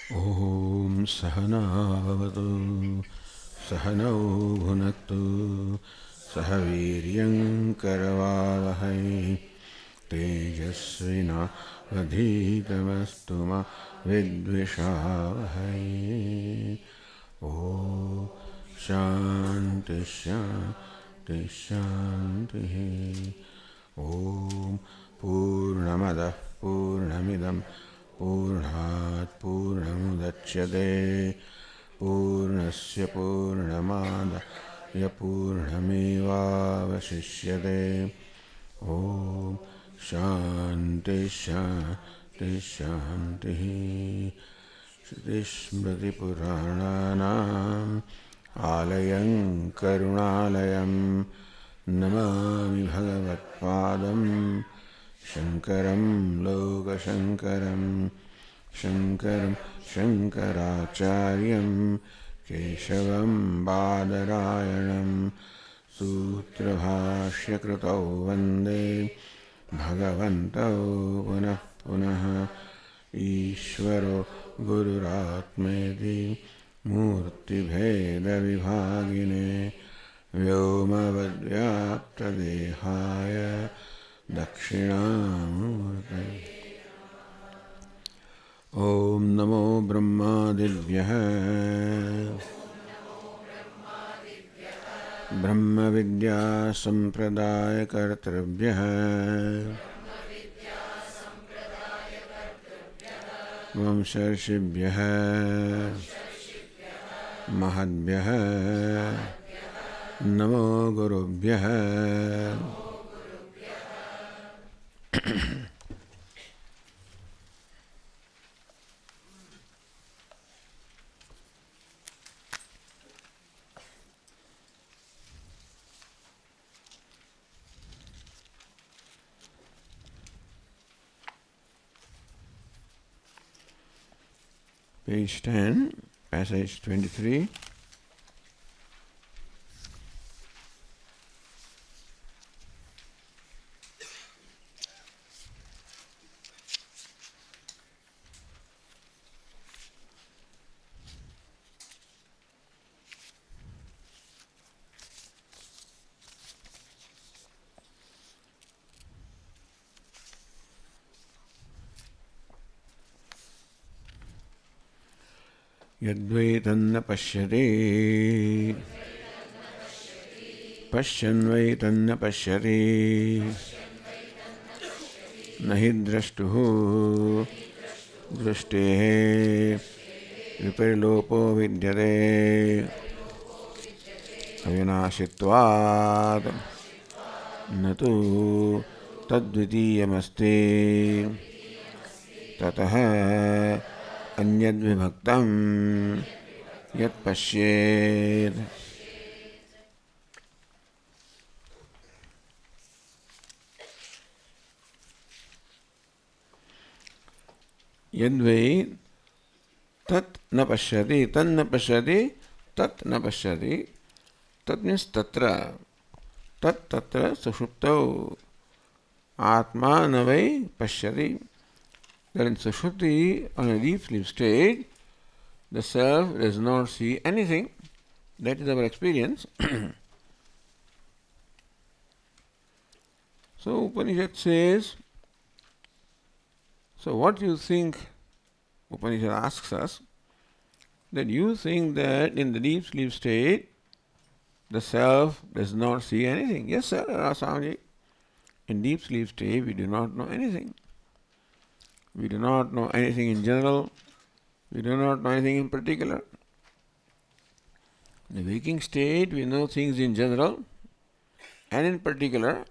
Om Sahanavatu Sahanau Bhunaktu Sahaviryam Karavavahai Tejasvina Vadhitamastu Ma Vidvishavahai. Om Shanti Shanti Shanti. Om Purnamada Purnamidam Purnat Purnamudachyate Purnasya Purnamada Yapurnameva Vasishyate. Om Shanti Shanti Shanti. Shruti Smriti Purananam Alayam Karunalayam Namami Bhagavatpadam Shankaram Lokashankaram Shankaram Shankaracharyam Keshavam Badarayanam Sutrabhashya Krutau Vande Bhagavantau Punah Punah Ishvaro Gururatmeti Murti Bheda Vibhagine Vyomavadvyapta Dehaya Dakshinamurti. Om Namo Brahmadivyaha Brahma Vidya Sampradaya Kartrabhyaha Vamsharshibhyaha Mahadbhyaha Namo Gurubhyaha. Page 10, passage 23. Yadvaitanna pashyati Pashyanvaitanna pashyati Nahi drashtuhu Drashtehe Viparlopo vidyate Avinashitvad Natu Tadvitiyamasti Tataha Anyad vibhaktam yat pashyed. Yadvai tat na pashyati, tan na pashyati, tat na pashyati. Tat means tatra. Tat tatra sushuptau. Atma navai pashyati. That in Sushupti, on a deep sleep state, the self does not see anything. That is our experience. So Upanishad says, so what you think, Upanishad asks us, that you think that in the deep sleep state, the self does not see anything. Yes, sir, Swami. In deep sleep state, we do not know anything. We do not know anything in general. We do not know anything in particular. In the waking state, we know things in general and in particular.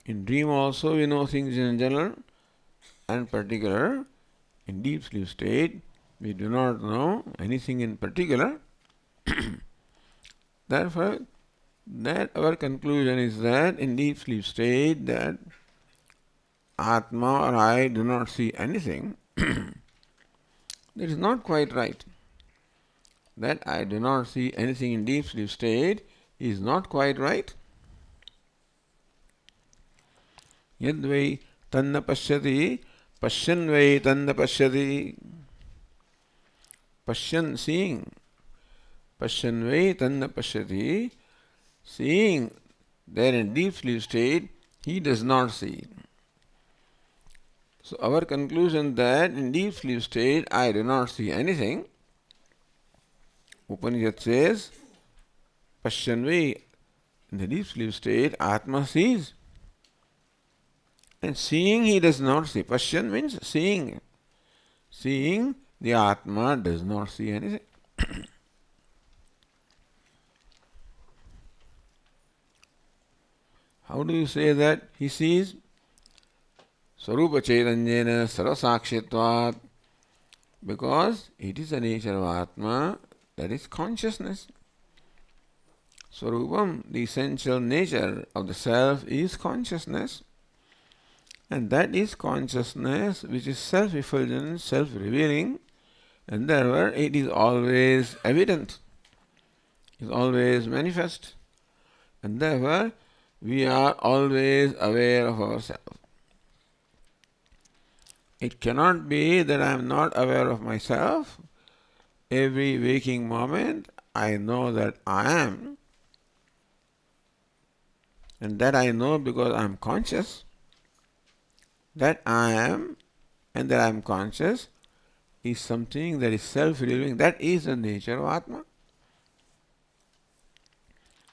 In dream also, we know things in general and particular. In deep sleep state, we do not know anything in particular. Therefore, that our conclusion is that in deep sleep state, that Atma or I do not see anything. That is not quite right. That I do not see anything in deep sleep state is not quite right. Yadvai tanna pashyati, pashyanvai tanna pashyati. Pashyan, seeing. Pashyanvai tanna pashyati, seeing there in deep sleep state, he does not see. So our conclusion that in deep sleep state I do not see anything. Upanishad says, Pashyanvai, in the deep sleep state, Atma sees. And seeing he does not see. Pashyan means seeing. Seeing the Atma does not see anything. How do you say that he sees? Swarupa Chaitanyena Sarasakshitvat. Because it is the nature of Atma, that is consciousness. Swarupam, the essential nature of the self, is consciousness. And that is consciousness which is self-effulgent, self-revealing, and therefore it is always evident, is always manifest, and therefore we are always aware of ourselves. It cannot be that I am not aware of myself. Every waking moment I know that I am, and that I know because I am conscious. That I am and that I am conscious is something that is self-revealing. That is the nature of Atma.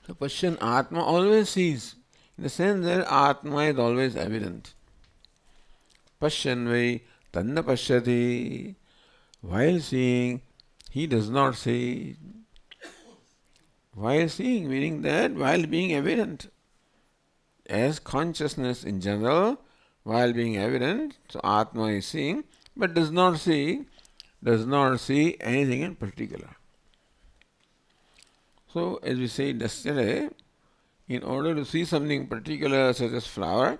So Pashyan, Atma always sees, in the sense that Atma is always evident. Pashyanvai tanna pashyati, while seeing, he does not see. While seeing, meaning that while being evident, as consciousness in general, while being evident, so Atma is seeing, but does not see anything in particular. So, as we said yesterday, in order to see something particular, such as flower,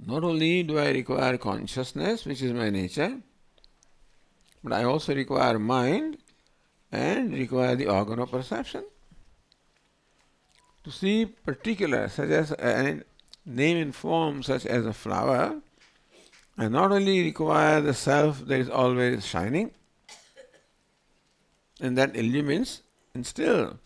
not only do I require consciousness, which is my nature, but I also require mind and require the organ of perception. To see particular, such as a name and form such as a flower, I not only require the self that is always shining and that illumines, and still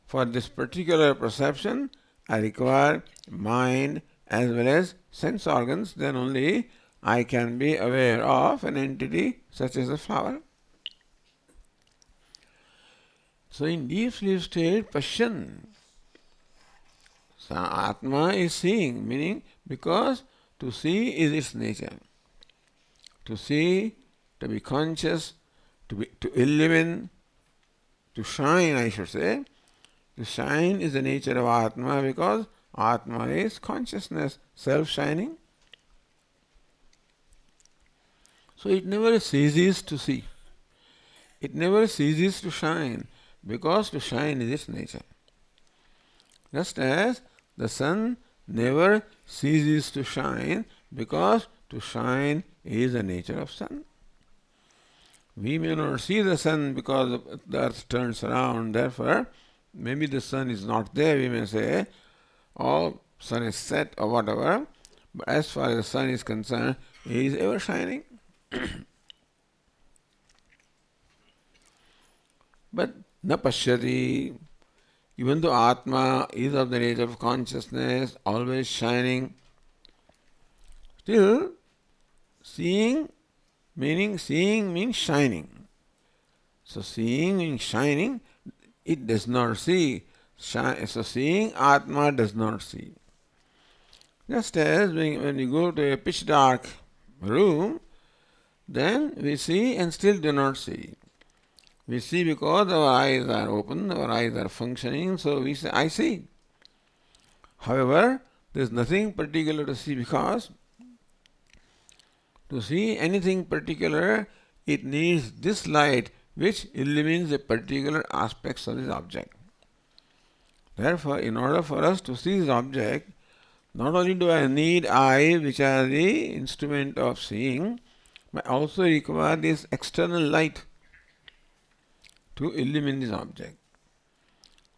for this particular perception I require mind as well as sense organs, then only I can be aware of an entity such as a flower. So in deep sleep state, Pashyan, so Atma is seeing, meaning because to see is its nature. To see, to be conscious, to illumine, to shine, I should say. To shine is the nature of Atma because Atma is consciousness, self-shining. So it never ceases to see. It never ceases to shine because to shine is its nature. Just as the sun never ceases to shine because to shine is the nature of sun. We may not see the sun because the earth turns around, therefore maybe the sun is not there, we may say, or sun is set or whatever, but as far as the sun is concerned, he is ever shining. But na pashyati, even though Atma is of the nature of consciousness, always shining, still seeing means shining. So seeing means shining, it does not see. So seeing Atma does not see. Just as when you go to a pitch dark room, then we see and still do not see. We see because our eyes are open, our eyes are functioning, so we say, I see. However, there is nothing particular to see because to see anything particular, it needs this light which illumines the particular aspects of this object. Therefore, in order for us to see this object, not only do I need eyes, which are the instrument of seeing, but also require this external light to illumine this object.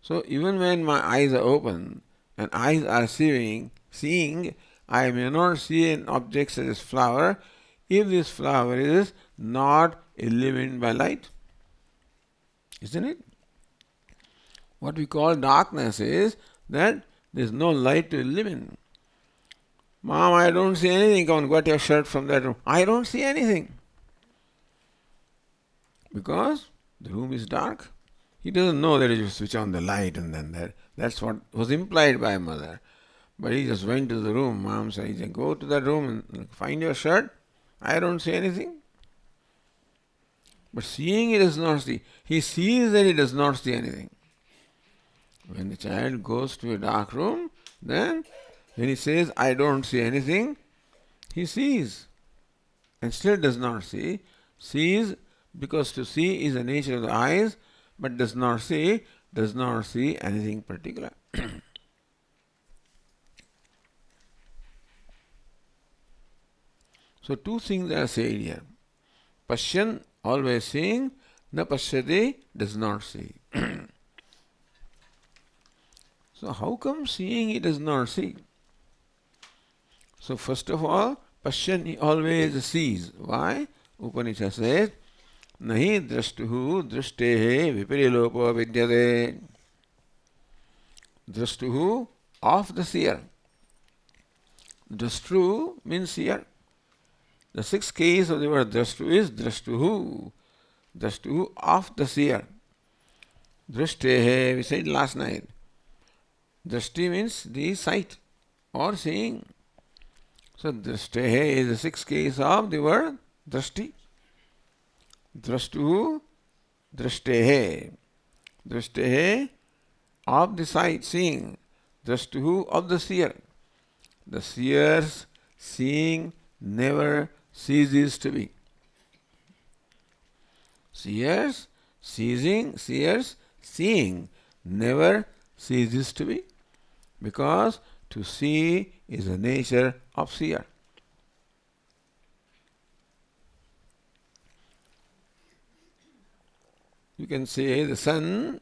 So even when my eyes are open and eyes are seeing, I may not see an object such as flower if this flower is not illumined by light? Isn't it? What we call darkness is that there is no light to illumine. Mom, I don't see anything. Come on, get your shirt from that room. I don't see anything. Because the room is dark. He doesn't know that you switch on the light and then that. That's what was implied by mother. But he just went to the room. Mom said, go to that room and find your shirt. I don't see anything. But seeing he does not see. He sees that he does not see anything. When the child goes to a dark room, then when he says, I don't see anything, he sees and still does not see. Sees because to see is the nature of the eyes, but does not see anything particular. So two things are said here. Pashyan, always seeing, na pashyati, does not see. So how come seeing he does not see? So first of all, Pashyan he always sees. Why? Upanishad says, Nahi drashtuhu drashtehe viparilopo vidyate. Drashtuhu, of the seer. Drashtu means seer. The sixth case of the word drashtu is drashtuhu. Drashtuhu, of the seer. Drashtehe, we said last night. Drashti means the sight or seeing. So drashtehe is the sixth case of the word drashti. Drashtuhu, drashtehe. Drashtehe, of the sight, seeing. Drashtuhu, of the seer. The seer's seeing never ceases to be. Seers seeing never ceases to be. Because to see is the nature of seer. You can say the sun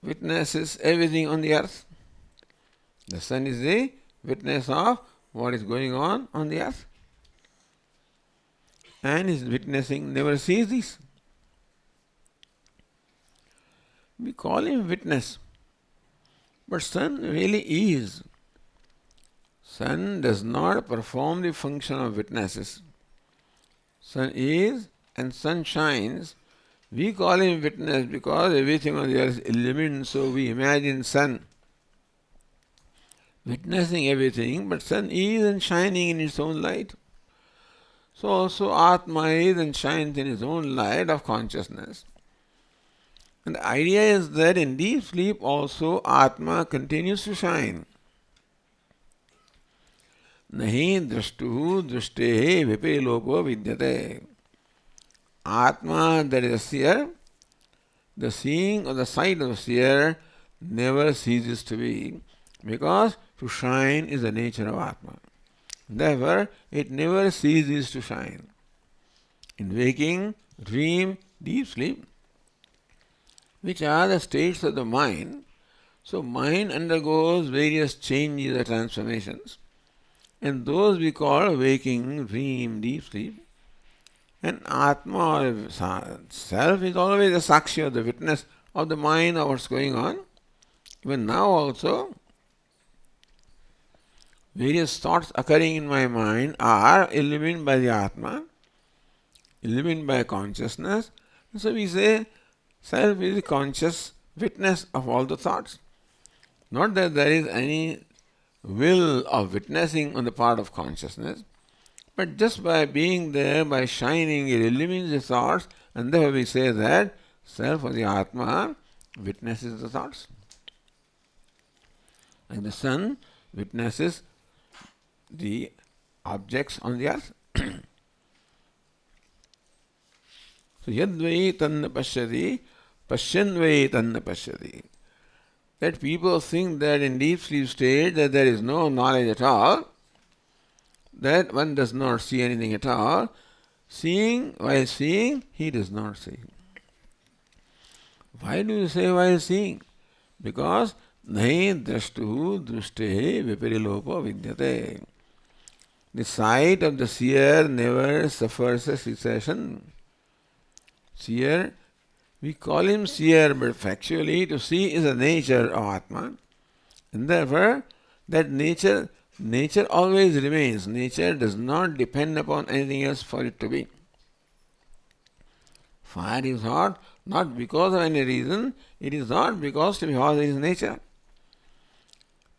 witnesses everything on the earth. The sun is the witness of what is going on the earth. And his witnessing never ceases. We call him witness. But sun really is. Sun does not perform the function of witnesses. Sun is and sun shines. We call him witness because everything on the earth is illumined, so we imagine sun witnessing everything, but sun is and shining in its own light. So also Atma is and shines in its own light of consciousness. And the idea is that in deep sleep also Atma continues to shine. Nahi drashtuhu drashtehe viparilopo vidyate. Atma, that is a seer, the seeing or the sight of the seer never ceases to be, because to shine is the nature of Atma. Therefore, it never ceases to shine. In waking, dream, deep sleep, which are the states of the mind, so mind undergoes various changes or transformations, and those we call waking, dream, deep sleep. And Atma or self is always a sakshi, or the witness of the mind of what's going on. Even now also, various thoughts occurring in my mind are illumined by the Atma, illumined by consciousness. And so we say self is the conscious witness of all the thoughts. Not that there is any will of witnessing on the part of consciousness, but just by being there, by shining, it illumines the thoughts, and therefore we say that self or the Atma witnesses the thoughts. Like the sun witnesses the objects on the earth. So yadvai tanna pashyati, pashyanvai tanna pashyati. That people think that in deep sleep state that there is no knowledge at all, that one does not see anything at all. Seeing, while seeing, he does not see. Why do you say while seeing? Because nahi drashtuhu drashtehe viparilopo vidyate. the sight of the seer never suffers a cessation. Seer, we call him seer, but factually to see is the nature of Atma. And therefore, that nature always remains. Nature does not depend upon anything else for it to be. Fire is hot not because of any reason, it is hot because it is nature.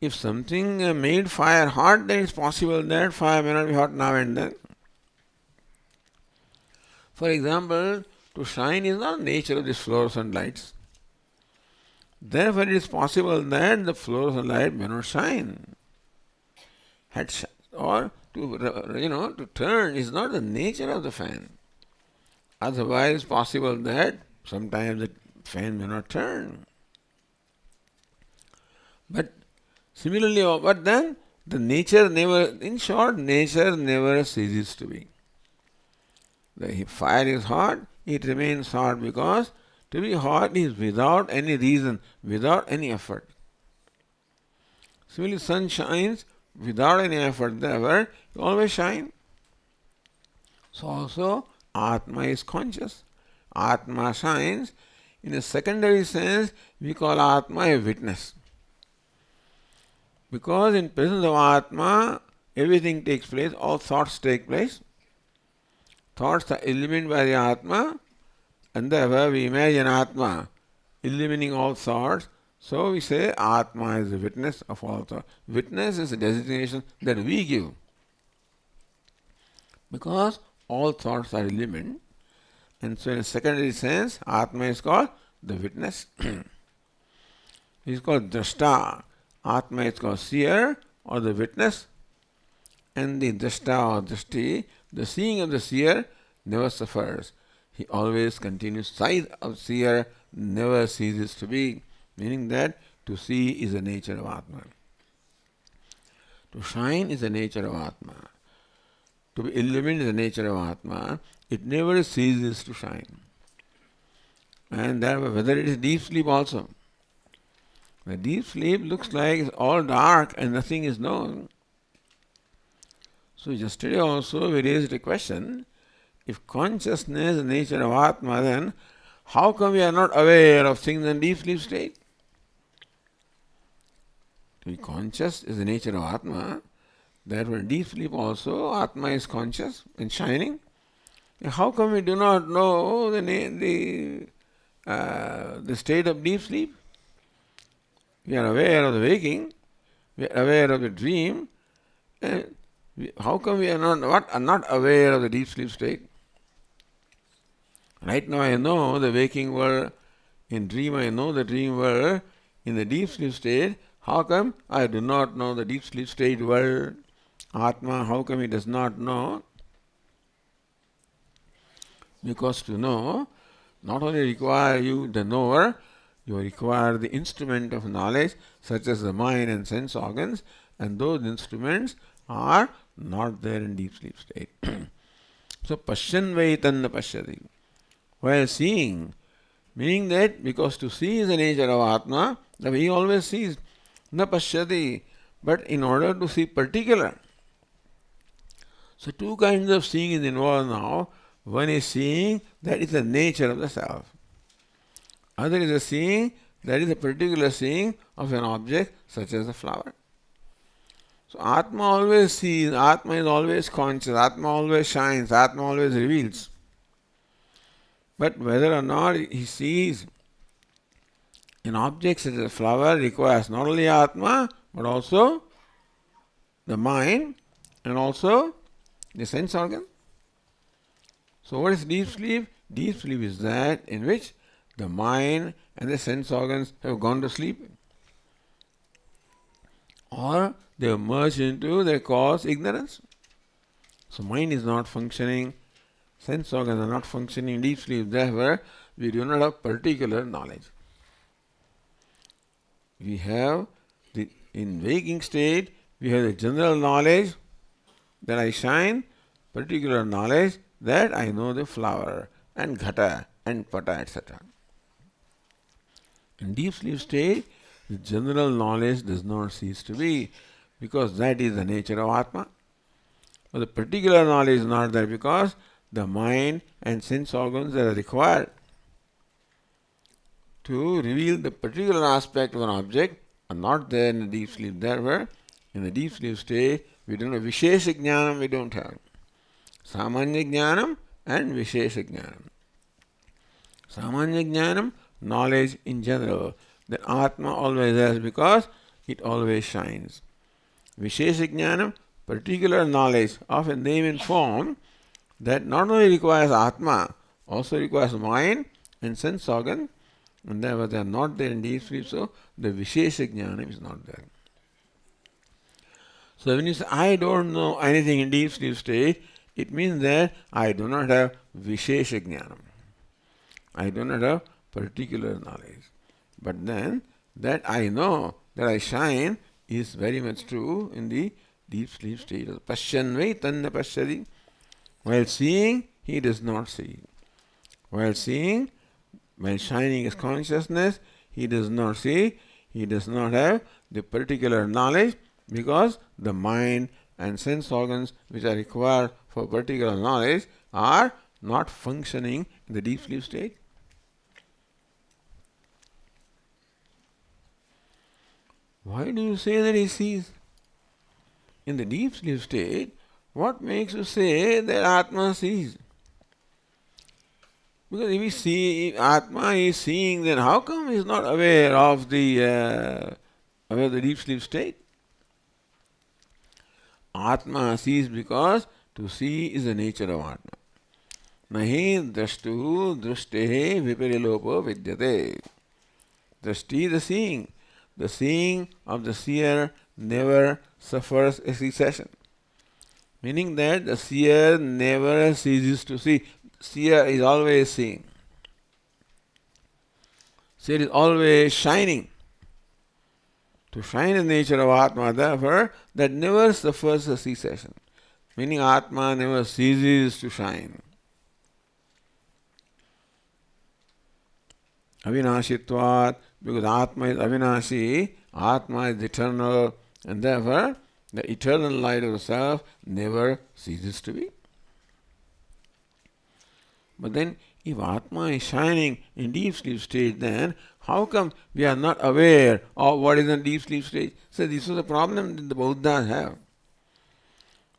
If something made fire hot, then it's possible that fire may not be hot now and then. For example, to shine is not the nature of these fluorescent lights. Therefore, it is possible that the fluorescent light may not shine. Or to turn is not the nature of the fan. Otherwise, it's possible that sometimes the fan may not turn. But similarly, but then the nature never ceases to be. The fire is hot, it remains hot because to be hot is without any reason, without any effort. Similarly, sun shines without any effort, therefore, it always shines. So also, Atma is conscious. Atma shines. In a secondary sense, we call Atma a witness. Because in presence of Atma, everything takes place, all thoughts take place. Thoughts are illumined by the Atma, and therefore we imagine Atma illumining all thoughts. So we say Atma is a witness of all thoughts. Witness is a designation that we give. Because all thoughts are illumined, and so in a secondary sense, Atma is called the witness. It is called Drashta. Atma is called seer or the witness, and the Drashta or Drishti, the seeing of the seer, never suffers. He always continues. Sight of seer never ceases to be, meaning that to see is the nature of Atma. To shine is the nature of Atma. To be illumined is the nature of Atma. It never ceases to shine. And therefore, whether it is deep sleep also. The deep sleep looks like it's all dark and nothing is known. So yesterday also we raised a question, if consciousness is the nature of Atma, then how come we are not aware of things in deep sleep state? To be conscious is the nature of Atma. Therefore, in deep sleep also, Atma is conscious and shining. And how come we do not know the state of deep sleep? We are aware of the waking, we are aware of the dream, and how come we are not aware of the deep sleep state? Right now I know the waking world, in dream I know the dream world, in the deep sleep state, how come I do not know the deep sleep state world? Atma, how come he does not know? Because to know, not only require you the knower, you require the instrument of knowledge, such as the mind and sense organs, and those instruments are not there in deep sleep state. So, Pashyan Vaitanna Pashyati. While seeing, meaning that because to see is the nature of Atma, that he always sees, na Pashyati, but in order to see particular. So, two kinds of seeing is involved now. One is seeing that is the nature of the self. Other is a seeing that is a particular seeing of an object such as a flower. So Atma always sees, Atma is always conscious, Atma always shines, Atma always reveals. But whether or not he sees an object such as a flower requires not only Atma but also the mind and also the sense organ. So what is deep sleep? Deep sleep is that in which the mind and the sense organs have gone to sleep, or they have merged into their cause ignorance. So mind is not functioning, sense organs are not functioning in deep sleep, therefore we do not have particular knowledge. We have in waking state, we have the general knowledge that I shine, particular knowledge that I know the flower and ghata and pata, etc. In deep sleep state, the general knowledge does not cease to be, because that is the nature of Atma. But the particular knowledge is not there because the mind and sense organs that are required to reveal the particular aspect of an object are not there in the deep sleep. Therefore, in the deep sleep state, we don't have Vishesha Jnanam, we don't have. Samanya Jnanam and Vishesha Jnanam. Samanya Jnanam, knowledge in general, that Atma always has because it always shines. Vishesha Jnanam, particular knowledge of a name and form that not only requires Atma, also requires mind and sense organ, and therefore they are not there in deep sleep, so the Vishesha Jnanam is not there. So when you say, I don't know anything in deep sleep state, it means that I do not have Vishesha Jnanam. I do not have particular knowledge. But then, that I know, that I shine, is very much true in the deep sleep state. Pashyanvai tanna pashyati. While seeing, he does not see. While seeing, while shining his consciousness, he does not see, he does not have the particular knowledge because the mind and sense organs which are required for particular knowledge are not functioning in the deep sleep state. Why do you say that he sees? In the deep sleep state, what makes you say that Atma sees? Because if we see Atma is seeing, then how come he is not aware of the deep sleep state? Atma sees because to see is the nature of Atma. Nahi drashtu drushtehe viparilopo vidyate. Drashti, the seeing. The seeing of the seer never suffers a cessation. Meaning that the seer never ceases to see. Seer is always seeing. Seer is always shining. To shine is the nature of Atma, therefore, that never suffers a cessation. Meaning Atma never ceases to shine. Avinashitvat, because Atma is Avinashi, Atma is eternal, and therefore the eternal light of the self never ceases to be. But then, if Atma is shining in deep sleep state, then how come we are not aware of what is in deep sleep state? So this is the problem that the Buddhas have.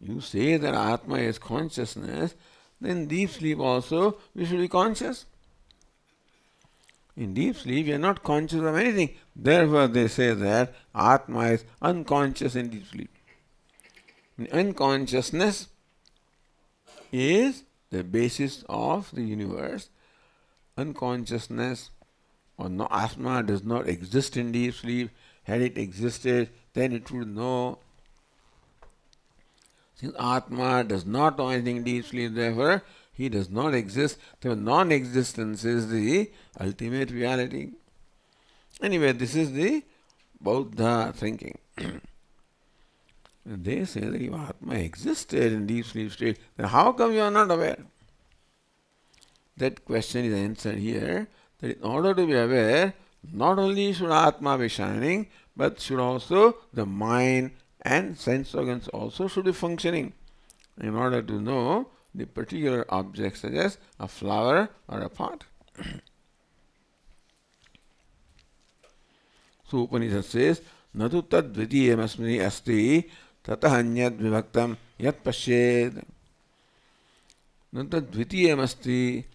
You say that Atma is consciousness, then deep sleep also we should be conscious. In deep sleep we are not conscious of anything. Therefore they say that Atma is unconscious in deep sleep. Unconsciousness is the basis of the universe. Unconsciousness or no, Atma does not exist in deep sleep. Had it existed, then it would know. Since Atma does not know anything in deep sleep, therefore he does not exist. So non-existence is the ultimate reality. Anyway, this is the Buddha thinking. They say that if Atma existed in deep sleep state, then how come you are not aware? That question is answered here, that in order to be aware, not only should Atma be shining, but should also the mind and sense organs also should be functioning in order to know the particular object such as a flower or a pot. So Upanishad says, Natu tad dvitiyam asmi asti tatah anyad vibhaktam yat pashyed. Natu tad dvitiyam asti.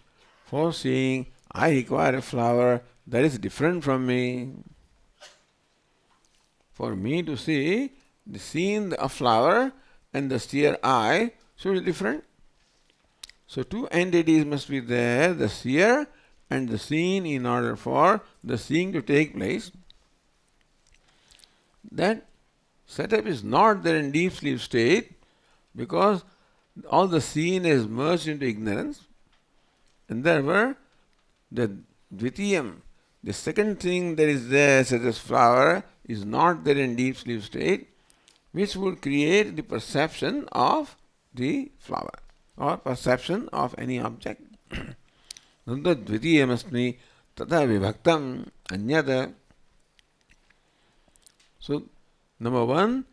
For seeing, I require a flower that is different from me. For me to see, the seeing a flower and the seer eye should be different. So two entities must be there, the seer and the seen, in order for the seeing to take place. That setup is not there in deep sleep state because all the seen is merged into ignorance, and therefore the dvitiyam, the second thing that is there such as flower, is not there in deep sleep state, which would create the perception of the flower or perception of any object. Nanda dvitiyam asmi tata vibhaktam anyada. So, number one,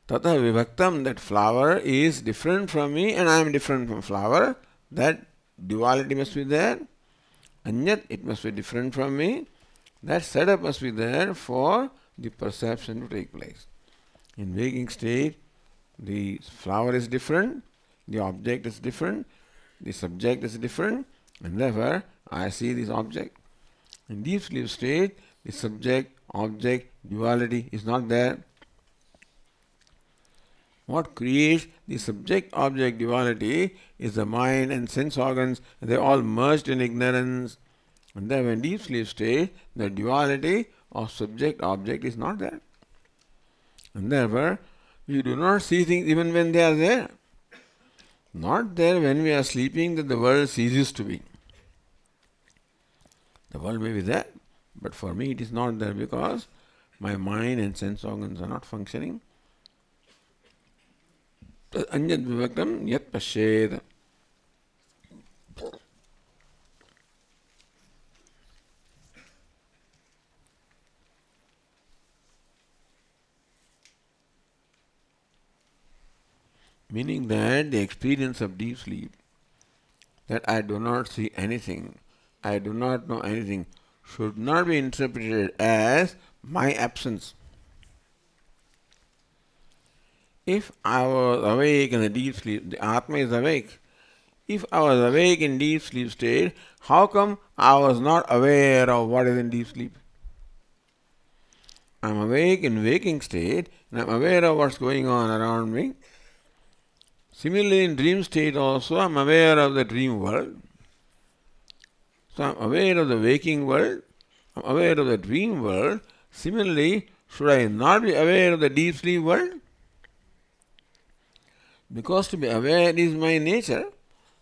Tata vibhaktam, that flower is different from me and I am different from flower. That duality must be there. Anyat, it must be different from me. That setup must be there for the perception to take place. In waking state, the flower is different, the object is different, the subject is different, and therefore I see this object. In deep sleep state, the subject, object, duality is not there. What creates the subject-object duality is the mind and sense organs, and they are all merged in ignorance. And then when deep sleep state, the duality of subject-object is not there. And therefore, we do not see things even when they are there. Not there when we are sleeping that the world ceases to be. The world may be there, but for me it is not there because my mind and sense organs are not functioning. Anyat vivaktam yat pashed. Meaning that the experience of deep sleep, that I do not see anything, I do not know anything, should not be interpreted as my absence. If I was awake in the deep sleep, the Atma is awake. If I was awake in deep sleep state, how come I was not aware of what is in deep sleep? I am awake in waking state and I am aware of what's going on around me. Similarly, in dream state also, I am aware of the dream world. So I am aware of the waking world, I am aware of the dream world. Similarly, should I not be aware of the deep sleep world? Because to be aware is my nature,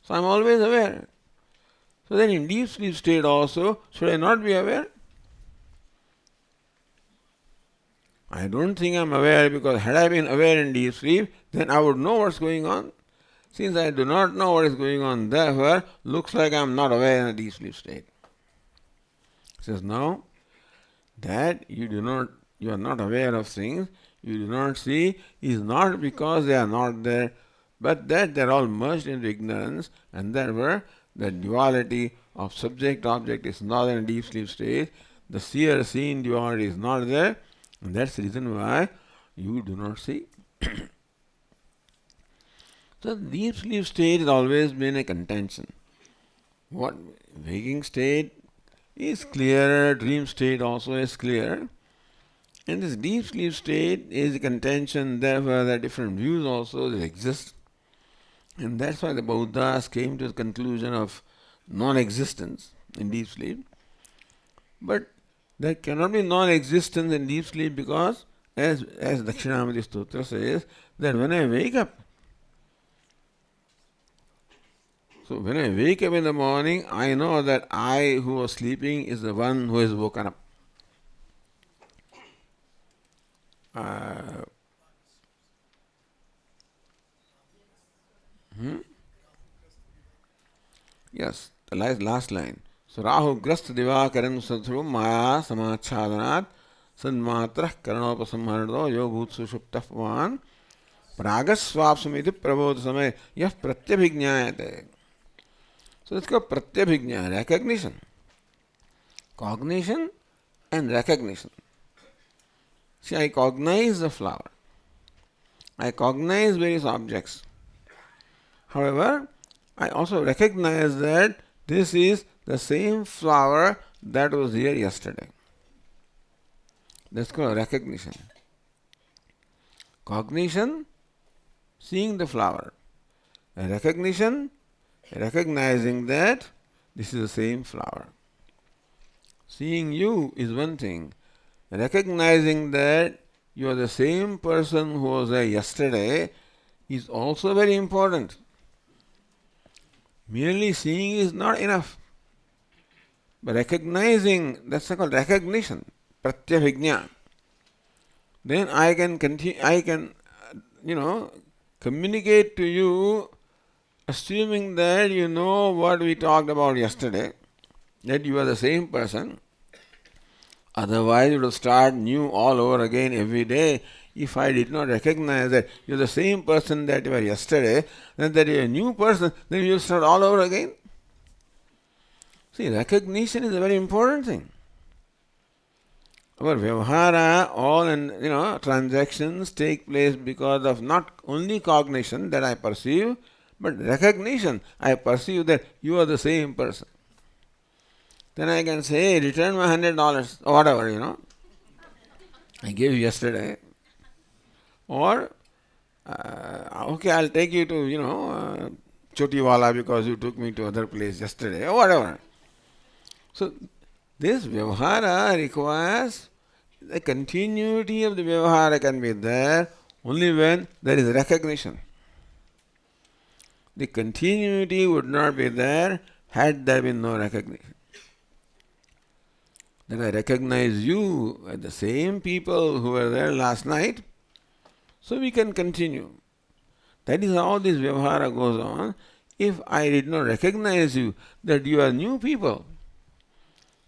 so I am always aware. So then in deep sleep state also, should I not be aware? I don't think I am aware because had I been aware in deep sleep, then I would know what's going on. Since I do not know what is going on, therefore, looks like I am not aware in a deep sleep state. He says, no, that you are not aware of things, you do not see, is not because they are not there, but that they are all merged into ignorance, and therefore the duality of subject-object is not in a deep sleep state, the seer-seen duality is not there, and that's the reason why you do not see. So the deep sleep state has always been a contention. What waking state is clearer, dream state also is clear. And this deep sleep state is a contention, therefore there are different views also that exist. And that's why the Buddhas came to the conclusion of non-existence in deep sleep. But there cannot be non-existence in deep sleep because, as Dakshinamati Stotra says, that when I wake up, so when I wake up in the morning, I know that I who was sleeping is the one who is woken up. Yes, the last line. So Rahu Grast Divakaran Sadhru Maya Samachhadanat Sadmatrah Karanopasamhardo Yobhut Sushuptafvan Pragaswapsamiti Prabodh Samay Yah Pratyabhignayate. So it's called Pratyabhignya, recognition. Cognition and recognition. See, I cognize the flower. I cognize various objects. However, I also recognize that this is the same flower that was here yesterday. That's called recognition. Cognition, seeing the flower. And recognition, recognizing that this is the same flower. Seeing you is one thing. Recognizing that you are the same person who was there yesterday is also very important. Merely seeing is not enough. But recognizing, that's called recognition, pratyabhignya. Then I can communicate to you, assuming that you know what we talked about yesterday, that you are the same person. Otherwise, you would start new all over again every day. if I did not recognize that you're the same person that you were yesterday, then that you're a new person, then you start all over again. See, recognition is a very important thing. Our vyavahara, all transactions take place because of not only cognition that I perceive, but recognition. I perceive that you are the same person. Then I can say, hey, return my $100 or whatever, I gave you yesterday. Or, okay, I'll take you to, Chotiwala because you took me to other place yesterday or whatever. So, this vyavahara requires the continuity of the vyavahara can be there only when there is recognition. The continuity would not be there had there been no recognition. That I recognize you as the same people who were there last night, so we can continue. That is how this vyavahara goes on. If I did not recognize you, that you are new people.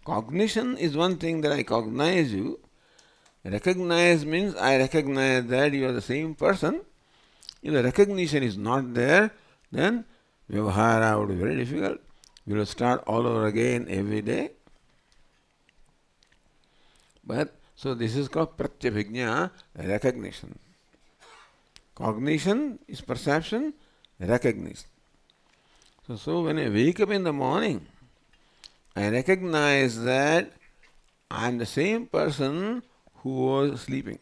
Cognition is one thing that I cognize you. Recognize means I recognize that you are the same person. If the recognition is not there, then vyavahara would be very difficult. We will start all over again every day. But so this is called pratyabhijna, recognition. Cognition is perception, recognition. So when I wake up in the morning, I recognize that I am the same person who was sleeping.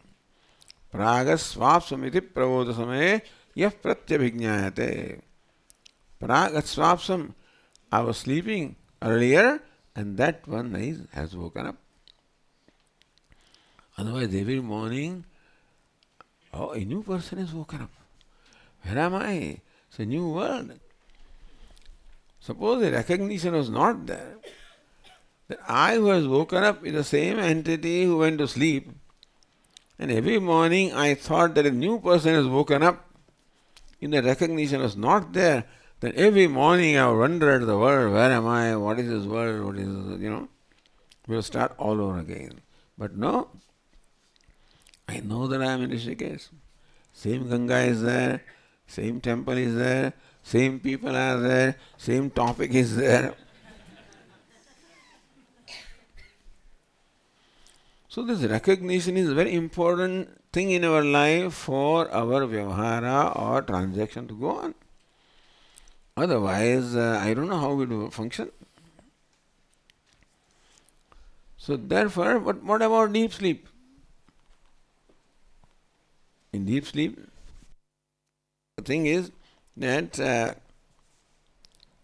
Pragas swapsamiti pravodasame yah pratyabhijnayate. Pragat swapsam, I was sleeping earlier and that one has woken up. Otherwise, every morning, a new person is woken up. Where am I? It's a new world. Suppose the recognition was not there, that I who has woken up is the same entity who went to sleep, and every morning I thought that a new person has woken up. If the recognition was not there, then every morning I would wonder at the world, where am I? What is this world? What is this, we'll start all over again. But no, I know that I am in Rishikesh. Same Ganga is there, same temple is there, same people are there, same topic is there. So this recognition is a very important thing in our life for our vyavahara or transaction to go on. Otherwise, I don't know how we do function. So therefore, what about deep sleep? In deep sleep, the thing is that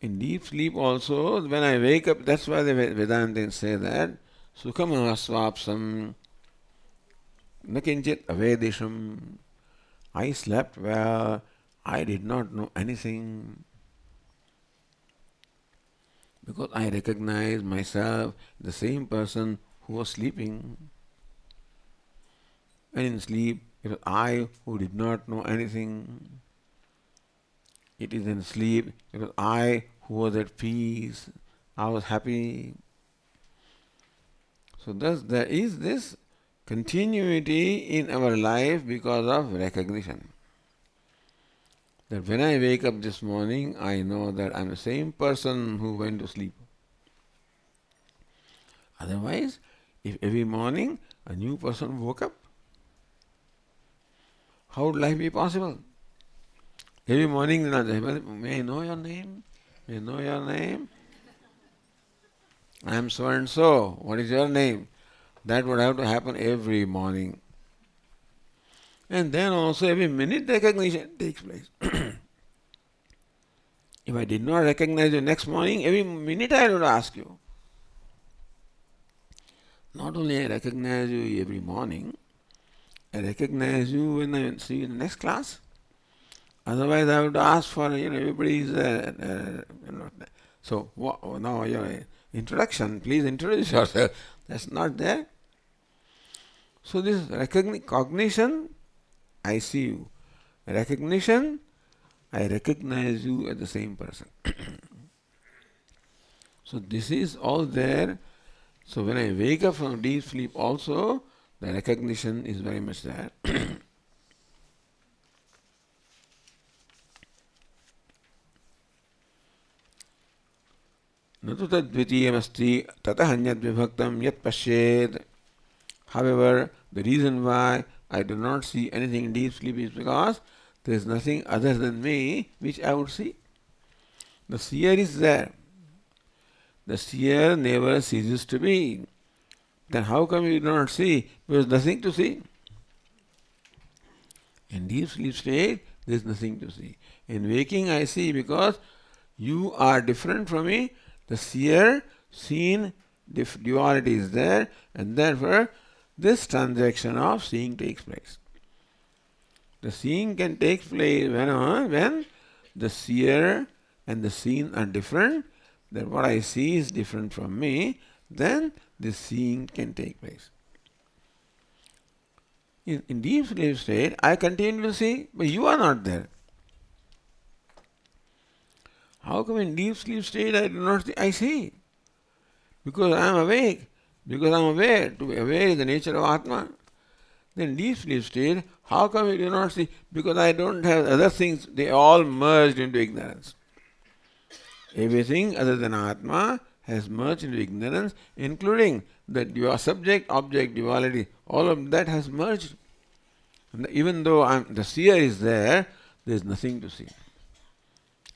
in deep sleep also, when I wake up, that's why the Vedantins say that Sukham swapsam nakinchit avedisham. I slept well, I did not know anything. Because I recognize myself the same person who was sleeping. And in sleep, it was I who did not know anything. It is in sleep, it was I who was at peace. I was happy. So thus there is this continuity in our life because of recognition. That when I wake up this morning, I know that I am the same person who went to sleep. Otherwise, if every morning a new person woke up, how would life be possible? Every morning, may I know your name? May I know your name? I am so and so. What is your name? That would have to happen every morning. And then also every minute recognition takes place. If I did not recognize you next morning, every minute I would ask you. Not only I recognize you every morning, I recognize you when I see you in the next class. Otherwise, I would ask for everybody's. So now your introduction. Please introduce yourself. That's not there. So this cognition, I see you. Recognition, I recognize you as the same person. So this is all there. So when I wake up from deep sleep also, the recognition is very much there. न तु तद्वितीयमस्ति ततः अन्यद्विभक्तं यत् पश्येत्. However, the reason why I do not see anything in deep sleep is because there is nothing other than me which I would see. The seer is there. The seer never ceases to be. Then how come you do not see? There is nothing to see. In deep sleep state, there is nothing to see. In waking, I see because you are different from me. The seer, seen, duality is there, and therefore this transaction of seeing takes place. The seeing can take place when the seer and the seen are different, that what I see is different from me, then this seeing can take place. In deep sleep state, I continue to see, but you are not there. How come in deep sleep state I do not see? I see. Because I am awake. Because I am aware. To be aware is the nature of Atma. Then deep sleep state, how come you do not see? Because I don't have other things. They all merged into ignorance. Everything other than Atma has merged into ignorance, including that your subject-object duality. All of that has merged. And even though the seer is there is nothing to see.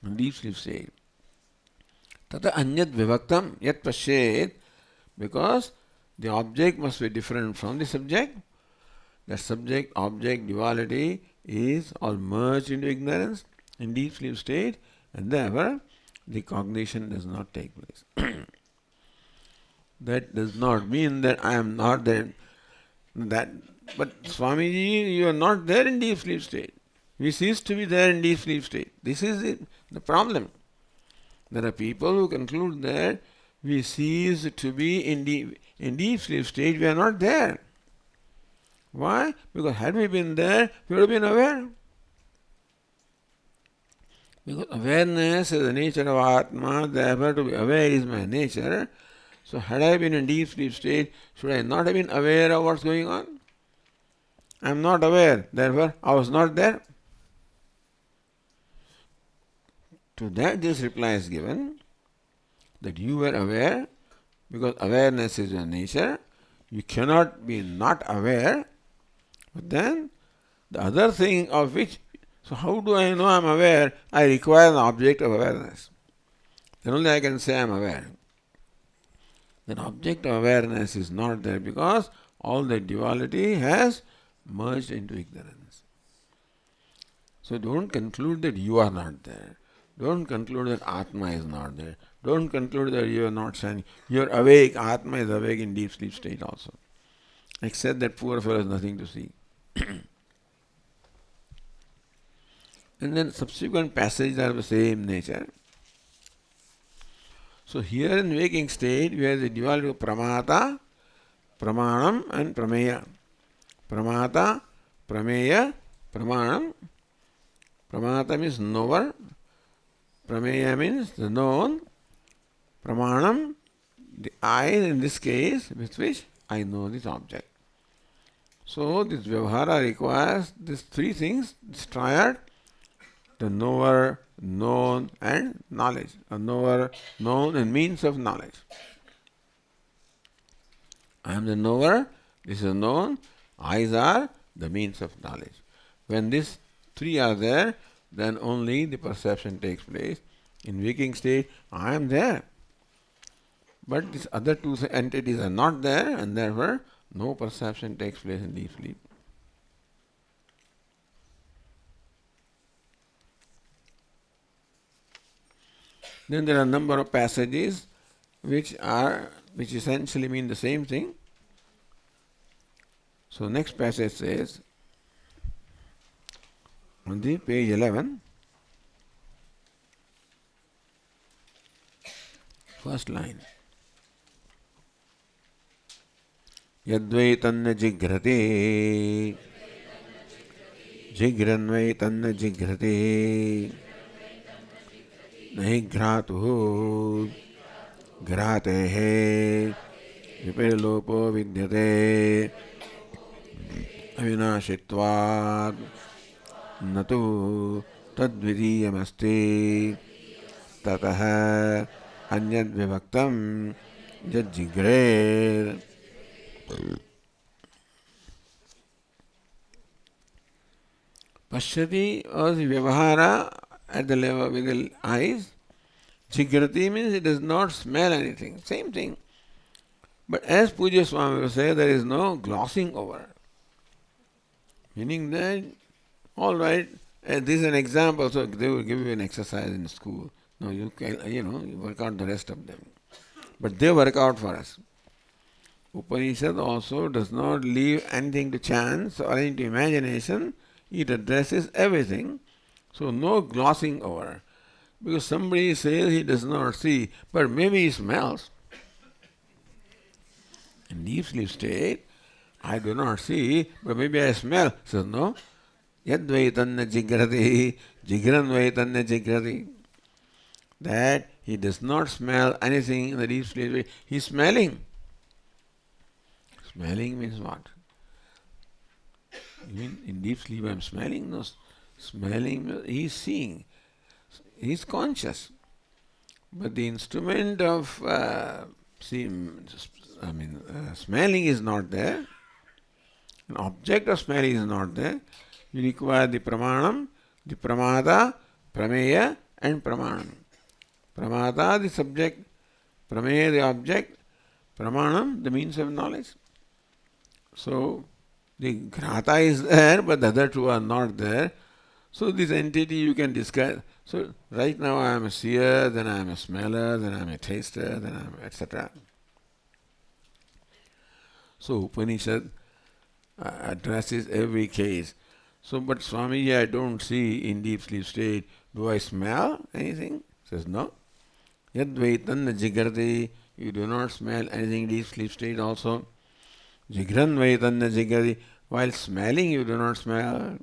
In deep sleep state. Tata anyad vivaktam yat pashet, because the object must be different from the subject. The subject-object duality is all merged into ignorance in deep sleep state, and therefore the cognition does not take place. That does not mean that I am not there. But Swamiji, you are not there in deep sleep state. We cease to be there in deep sleep state. This is the problem. There are people who conclude that we cease to be in deep sleep state. We are not there. Why? Because had we been there, we would have been aware. Because awareness is the nature of Atma, therefore to be aware is my nature. So had I been in deep sleep state, should I not have been aware of what's going on? I am not aware, therefore I was not there. To that this reply is given, that you were aware, because awareness is your nature. You cannot be not aware. But then the other thing of which, so how do I know I am aware? I require an object of awareness. Then only I can say I am aware. That object of awareness is not there because all the duality has merged into ignorance. So don't conclude that you are not there. Don't conclude that Atma is not there. Don't conclude that you are not shining. You are awake. Atma is awake in deep sleep state also. Except that poor fellow has nothing to see. And then subsequent passages are of the same nature. So here in waking state, we have the duality of pramata, pramanam and prameya. Pramata, prameya, pramanam. Pramata means knower. Prameya means the known. Pramanam, the I in this case, with which I know this object. So this vyavahara requires these three things, this triad, the knower, known and knowledge. A knower, known and means of knowledge. I am the knower, this is known, eyes are the means of knowledge. When these three are there, then only the perception takes place. In waking state, I am there. But these other two entities are not there, and therefore no perception takes place in deep sleep. Then there are a number of passages which essentially mean the same thing. So next passage says, on the page 11, first line. Yadvai tanna jigrate, jigranvai tanna jigrate, nahi gratuhu, gratehe, viperlopo vidyate, avinashitvad, natu tadvidiyamasti, tataha anyad vibhaktam jajjigre. Pashyati was vyavahara at the level with the eyes. Jigrati means it does not smell anything. Same thing. But as Puja Swami will say, there is no glossing over. Meaning that, all right, this is an example, so they will give you an exercise in school. No, you can, you work out the rest of them. But they work out for us. Upanishad also does not leave anything to chance or anything to imagination. It addresses everything. So no glossing over. Because somebody says he does not see, but maybe he smells. In deep sleep state, I do not see, but maybe I smell. Says no. Yadvaitanna jigrati, jigran vaitanna jigrati. That he does not smell anything in the deep sleep. He is smelling. Smelling means what? You mean in deep sleep I am smelling? No. Smelling, he is seeing. He is conscious. But the instrument of smelling is not there. An object of smelling is not there. You require the pramanam, the pramada, prameya, and pramanam. Pramada, the subject, prameya, the object, pramanam, the means of knowledge. So, the grata is there, but the other two are not there. So, this entity you can describe. So, right now I am a seer, then I am a smeller, then I am a taster, then I am etc. So, Upanishad addresses every case. So, but Swamiji, I don't see in deep sleep state. Do I smell anything? Says no. Yadvaitanna jigrati, you do not smell anything in deep sleep state also. Jigran vaitanna jigrati, while smelling you do not smell.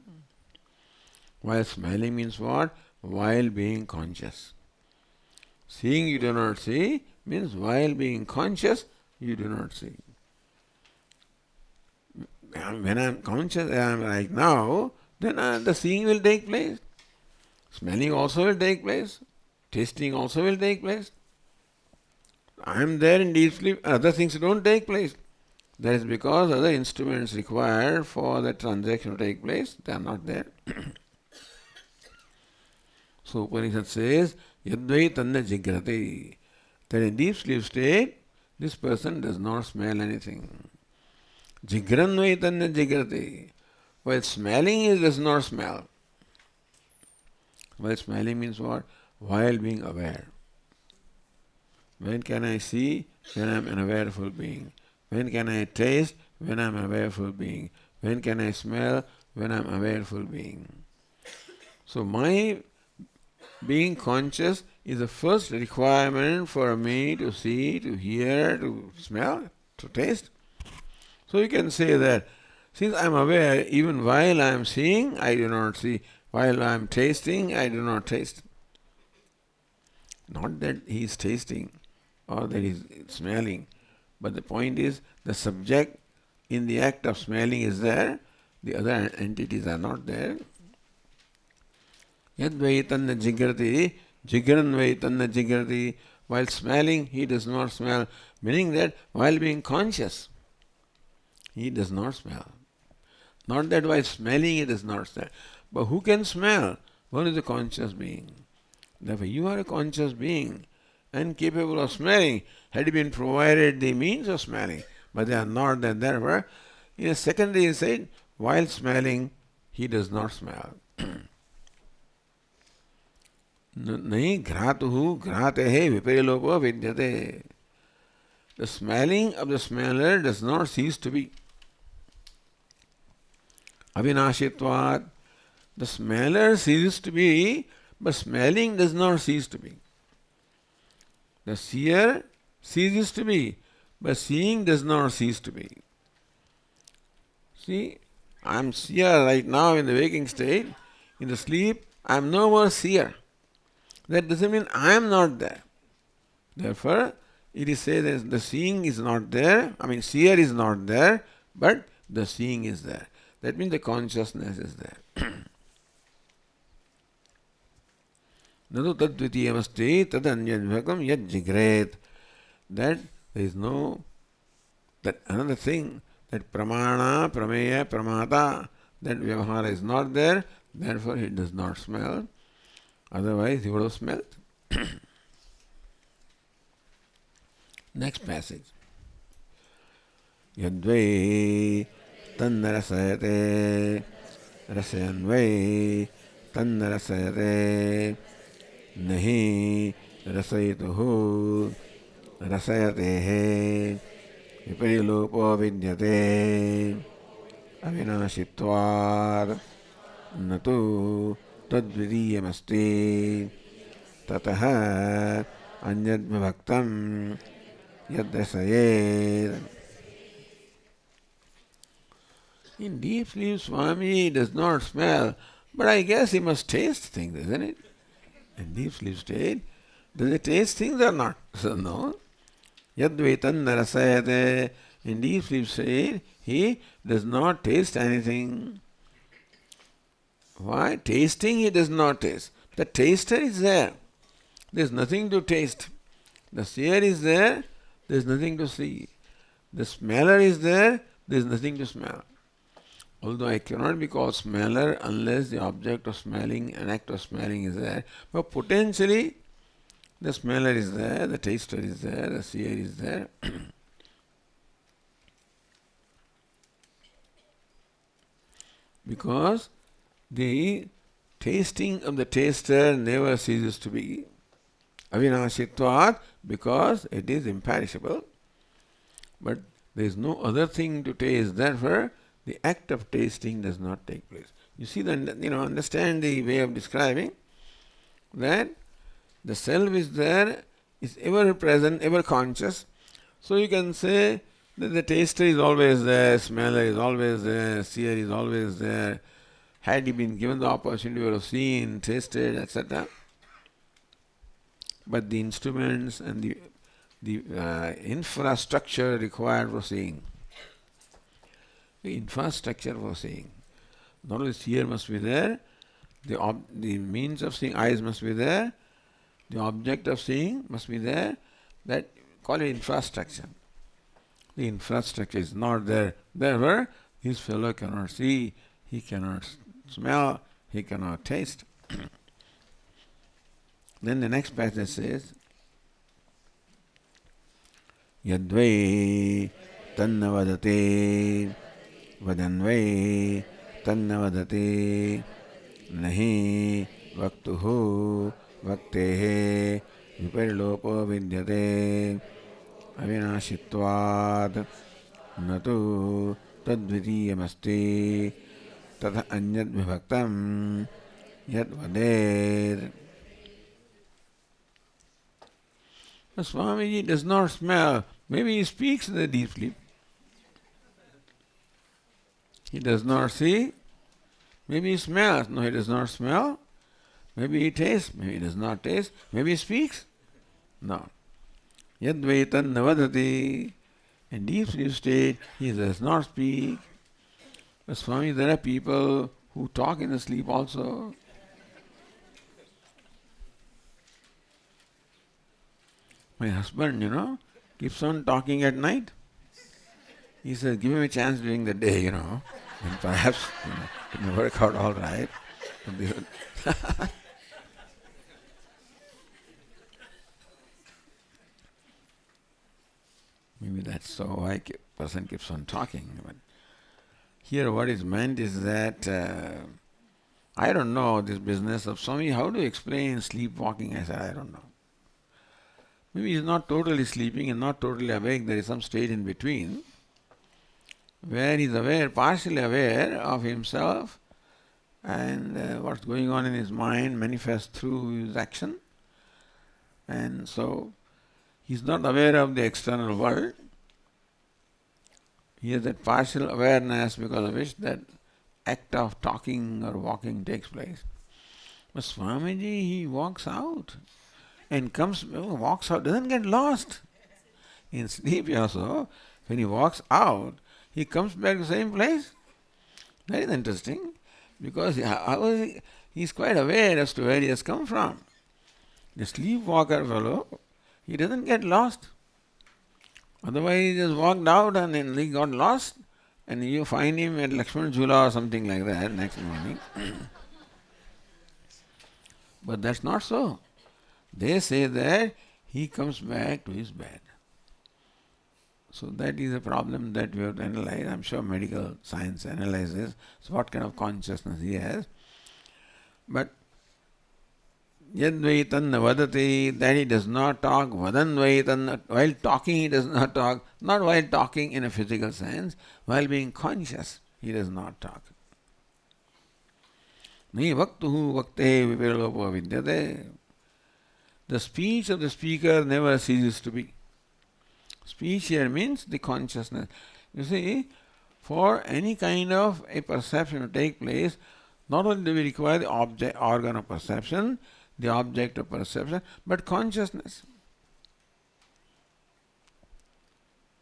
While smelling means what? While being conscious. Seeing you do not see means while being conscious you do not see. When I am conscious, I am right now, then the seeing will take place. Smelling also will take place. Tasting also will take place. I am there in deep sleep, other things don't take place. That is because other instruments required for the transaction to take place, they are not there. So Upanishad says, Yadvaitanna jigrati, that in deep sleep state, this person does not smell anything. Jigran vaitanna jigrati, while smelling he does not smell. While smelling means what? While being aware. When can I see? When I am an awareful being. When can I taste? When I am an awareful being. When can I smell? When I am an awareful being. So my being conscious is the first requirement for me to see, to hear, to smell, to taste. So you can say that since I am aware, even while I am seeing, I do not see. While I am tasting, I do not taste. Not that he is tasting or that he is smelling, but the point is the subject in the act of smelling is there, the other entities are not there. Yadvaitanna jigrati, jigran vaitanna jigrati, while smelling he does not smell, meaning that while being conscious he does not smell. Not that while smelling he does not smell. But who can smell? One is a conscious being. Therefore you are a conscious being and capable of smelling, had been provided the means of smelling, but they are not there. Therefore, in a secondary he said, while smelling he does not smell. Nahi gratuhu gratehe viparilopo vidyate. The smelling of the smeller does not cease to be. Avinashitvat. The smeller ceases to be, but smelling does not cease to be. The seer ceases to be, but seeing does not cease to be. See, I am seer right now in the waking state. In the sleep, I am no more seer. That doesn't mean I am not there. Therefore, it is said that the seeing is not there, seer is not there, but the seeing is there. That means the consciousness is there. Nadu tadvitiyamasti tadanyadvakam yad jigret. That there is no, that another thing, that pramana, prameya, pramata, that vyavahara is not there, therefore it does not smell. Otherwise he would have smelled. Next passage. Yadvai tannarasayate rasayanvai tannarasayate nahi rasayituhu rasayatehe viparilopo vidyate avinashitvad natu tadvidiyamasti tataha anyadvibhaktam yadrasayet. In deep sleep, Swami does not smell, but I guess he must taste things, isn't it? In deep sleep state, does he taste things or not? So no. Yadvaitan narasayate. In deep sleep state, he does not taste anything. Why? Tasting he does not taste. The taster is there. There is nothing to taste. The seer is there. There is nothing to see. The smeller is there. There is nothing to smell. Although I cannot be called smeller unless the object of smelling, an act of smelling is there. But potentially, the smeller is there, the taster is there, the seer is there. Because the tasting of the taster never ceases to be. Avinashitvat, because it is imperishable. But there is no other thing to taste. Therefore, the act of tasting does not take place. You see, understand the way of describing that the self is there, is ever present, ever conscious. So you can say that the taster is always there, smeller is always there, seer is always there. Had he been given the opportunity, he would have seen, tasted, etc. But the instruments and the infrastructure required for seeing. The infrastructure for seeing. Not only seer must be there, the means of seeing, eyes must be there, the object of seeing must be there. That call it infrastructure. The infrastructure is not there. Therefore, his fellow cannot see, he cannot smell, he cannot taste. Then the next passage says, Yadvai tannavadate vadanvai tannavadate nahi vaktuhu vaktehe viparlopo vidyate avinashitvad natu tadvidiyamasti tatha anyad vibhaktam yad vader. Swamiji does not smell. Maybe he speaks in the deep sleep. He does not see. Maybe he smells. No, he does not smell. Maybe he tastes. Maybe he does not taste. Maybe he speaks. No. Yadvaitan navadati. In deep sleep state, he does not speak. But Swami, there are people who talk in the sleep also. My husband, keeps on talking at night. He says, give him a chance during the day, and perhaps it may work out all right. Maybe that's so why person keeps on talking. But here what is meant is that, I don't know this business of Swami, how to explain sleepwalking? I said, I don't know. Maybe he's not totally sleeping and not totally awake. There is some state in between where he's aware, partially aware of himself and what's going on in his mind manifests through his action. And so he's not aware of the external world. He has that partial awareness because of which that act of talking or walking takes place. But Swamiji, he walks out and walks out, doesn't get lost. In sleep also, when he walks out, he comes back to the same place. That is interesting, because he's quite aware as to where he has come from. The sleepwalker fellow, he doesn't get lost. Otherwise, he just walked out and then he got lost, and you find him at Lakshman Jhula or something like that next morning. But that's not so. They say that he comes back to his bed. So that is a problem that we have to analyze. I'm sure medical science analyzes so what kind of consciousness he has. But Yadvai tanna vadati, that he does not talk. Vadanvai tanna, while talking he does not talk. Not while talking in a physical sense. While being conscious, he does not talk. Ni vaktuhu vakte viperlopo vidyate. The speech of the speaker never ceases to be. Speech here means the consciousness. You see, for any kind of a perception to take place, not only do we require the object, organ of perception, the object of perception, but consciousness.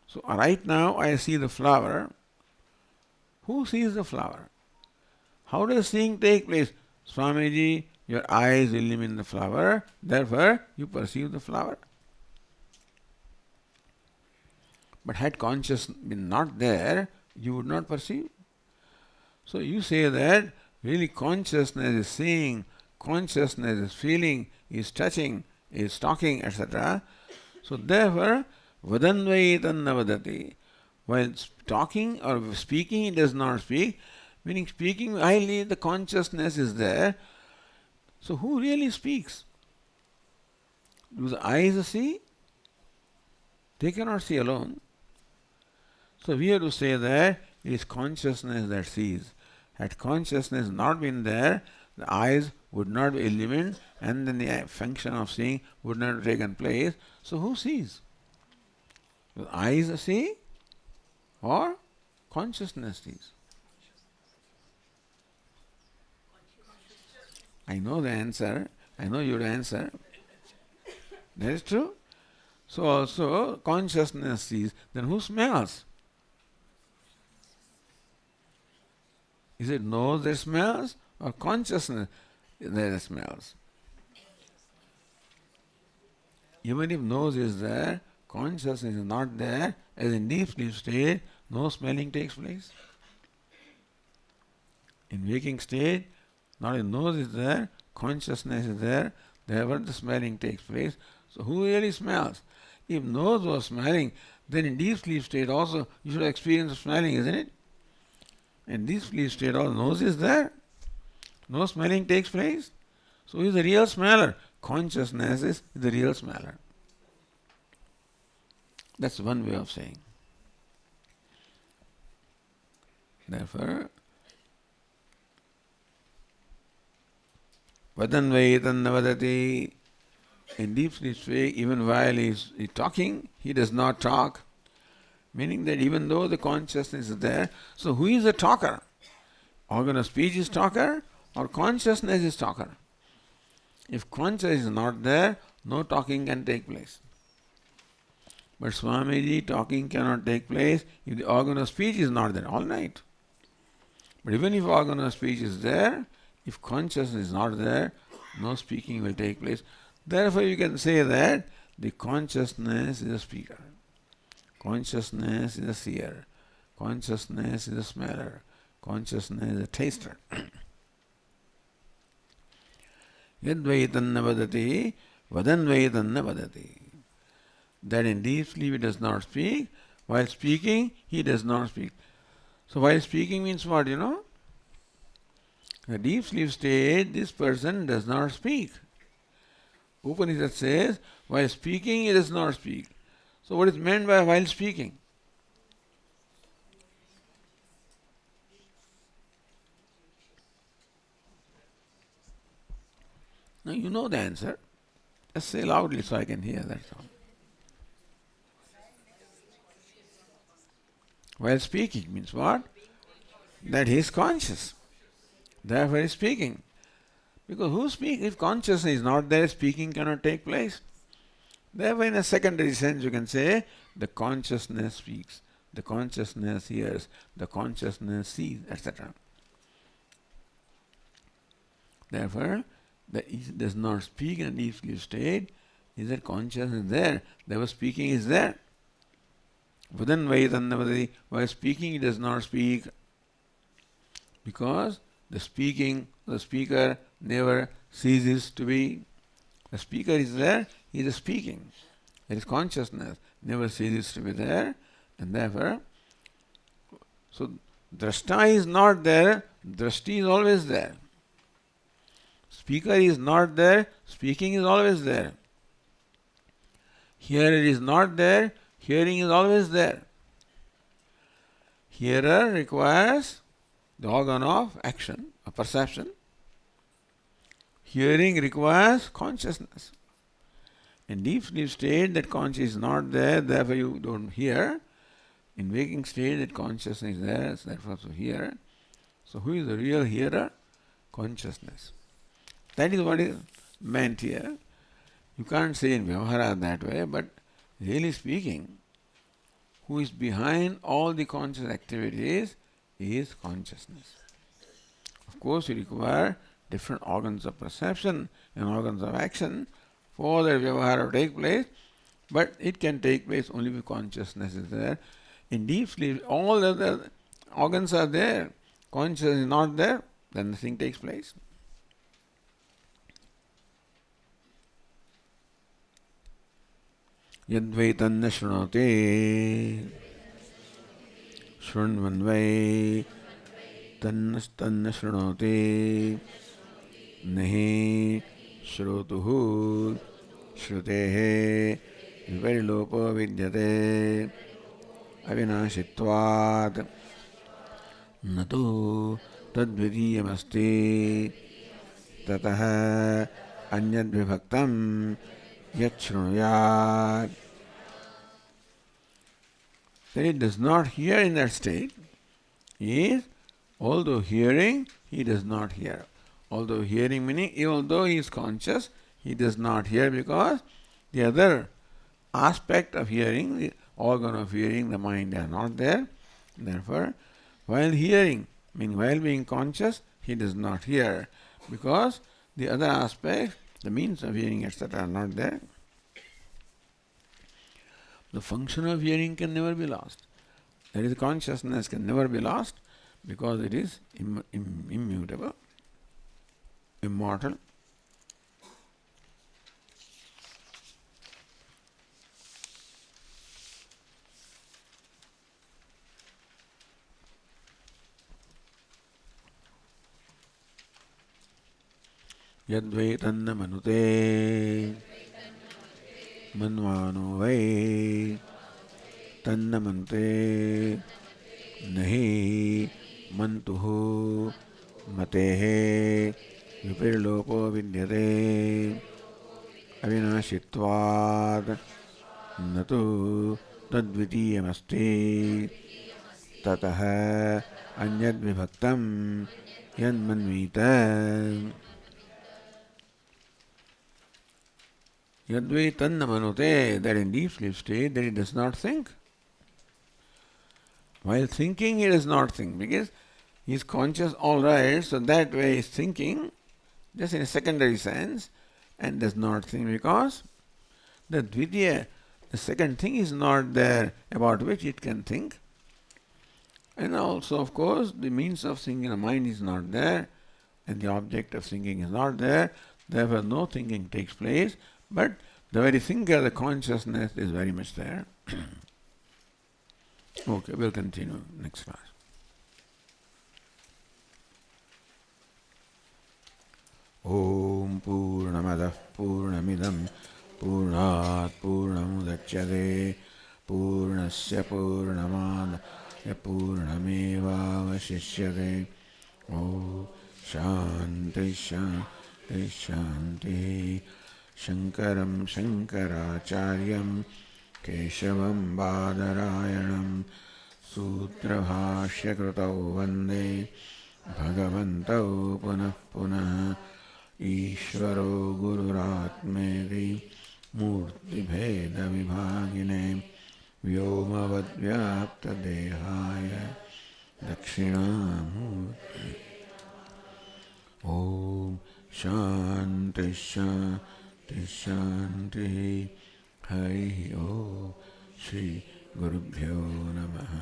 So right now I see the flower. Who sees the flower? How does seeing take place? Swamiji, your eyes illumine the flower, therefore you perceive the flower. But had consciousness been not there, you would not perceive. So you say that really consciousness is seeing, consciousness is feeling, is touching, is talking, etc. So therefore, vadanvai tanna vadati. While talking or speaking, it does not speak. Meaning speaking highly, the consciousness is there. So who really speaks? Do the eyes see? They cannot see alone. So we have to say that it is consciousness that sees. Had consciousness not been there, the eyes would not be illumined, and then the function of seeing would not have taken place. So who sees? The eyes see or consciousness sees? I know the answer. I know you would answer. That is true. So also consciousness sees. Then who smells? Is it nose that smells or consciousness that smells? Even if nose is there, consciousness is not there, as in deep sleep state, no smelling takes place. In waking state, not a nose is there, consciousness is there, therefore the smelling takes place. So who really smells? If nose was smelling, then in deep sleep state also you should experience smelling, isn't it? In deep sleep state all nose is there. No smelling takes place. So who is the real smeller? Consciousness is the real smeller. That's one way of saying. Therefore, vadanvai tanna vadati. In deep sleep state, even while he is talking, he does not talk. Meaning that even though the consciousness is there, so who is the talker? Organ of speech is talker or consciousness is talker? If consciousness is not there, no talking can take place. But Swamiji, talking cannot take place if the organ of speech is not there. All right. But even if organ of speech is there, if consciousness is not there, no speaking will take place. Therefore you can say that the consciousness is a speaker. Consciousness is a seer. Consciousness is a smeller. Consciousness is a taster. Yadvai tanna vadati, vadanvai tanna vadati. That in deep sleep he does not speak. While speaking, he does not speak. So while speaking means what, you know? In a deep sleep state, this person does not speak. Upanishad says, while speaking, he does not speak. So what is meant by while speaking? Now you know the answer. Just say loudly so I can hear, that's all. While speaking means what? That he is conscious. Therefore he is speaking. Because who speaks? If consciousness is not there, speaking cannot take place. Therefore, in a secondary sense, you can say the consciousness speaks, the consciousness hears, the consciousness sees, etc. Therefore, that he does not speak in a deep sleep state, is that consciousness is there. Therefore speaking is there. Vadan Vaitannavati, while speaking he does not speak, because the speaker never ceases to be. The speaker is there, he is speaking. There is consciousness, never ceases to be there, and therefore, so drashta is not there, drashti is always there. Speaker is not there, speaking is always there. Hearer is not there, hearing is always there. Hearer requires the organ of action, of perception. Hearing requires consciousness. In deep sleep state, that consciousness is not there, therefore you don't hear. In waking state, that consciousness is there, so therefore you hear. So who is the real hearer? Consciousness. That is what is meant here. You can't say in Vyavahara that way, but really speaking, who is behind all the conscious activities is consciousness. Of course, you require different organs of perception and organs of action for the Vyavahara to take place, but it can take place only if consciousness is there. In deep sleep, all other organs are there. Consciousness is not there, then nothing takes place. Yadvai tanna shrunote shrunvanvai tanna shrunote nahi shrotuhu shrutehe viparilopo vidyate avinashitvat nato tadvidiyamasti tatah anyad vibhaktam yat shrunuyat. That he does not hear in that state is, although hearing, he does not hear. Although hearing meaning, even though he is conscious, he does not hear, because the other aspect of hearing, the organ of hearing, the mind, are not there. Therefore, while hearing, meaning while being conscious, he does not hear, because the other aspects, the means of hearing, etc., are not there. The function of hearing can never be lost. That is, consciousness can never be lost, because it is immutable, immortal. Yadvai tanna manute manvano vai tanna mante nahi mantuhu matehe vipirlopo vidyate avinashitvad natu tadvitiyamasti tatah anyad vibhaktam yanmanvita. Yadvai tanna manute, that in deep sleep state, that he does not think. While thinking, he does not think, because he is conscious all right, so that way he is thinking, just in a secondary sense, and does not think, because the dvitiya, the second thing, is not there about which it can think. And also, of course, the means of thinking, the mind is not there, and the object of thinking is not there, therefore no thinking takes place. But the very thinker, the consciousness, is very much there. Okay, we'll continue next class. Om Purnamadah Purnamidam Purnat Purnamudachyate Purnasya Purnamadaya Purnameva Vasishyate. Om Shanti Shanti Shanti. Shankaram Shankaracharyam Keshavam Badarayanam Sutrabhashya Krutau Vande Bhagavantau Punah Punah Ishvaro Gururatmedi Murti Bheda Vibhagine Vyomavad Vyapta Dehaya Dakshinamurti. Om Shanti Shanti Shanti. Hari Om. Shri Gurubhyo Namaha.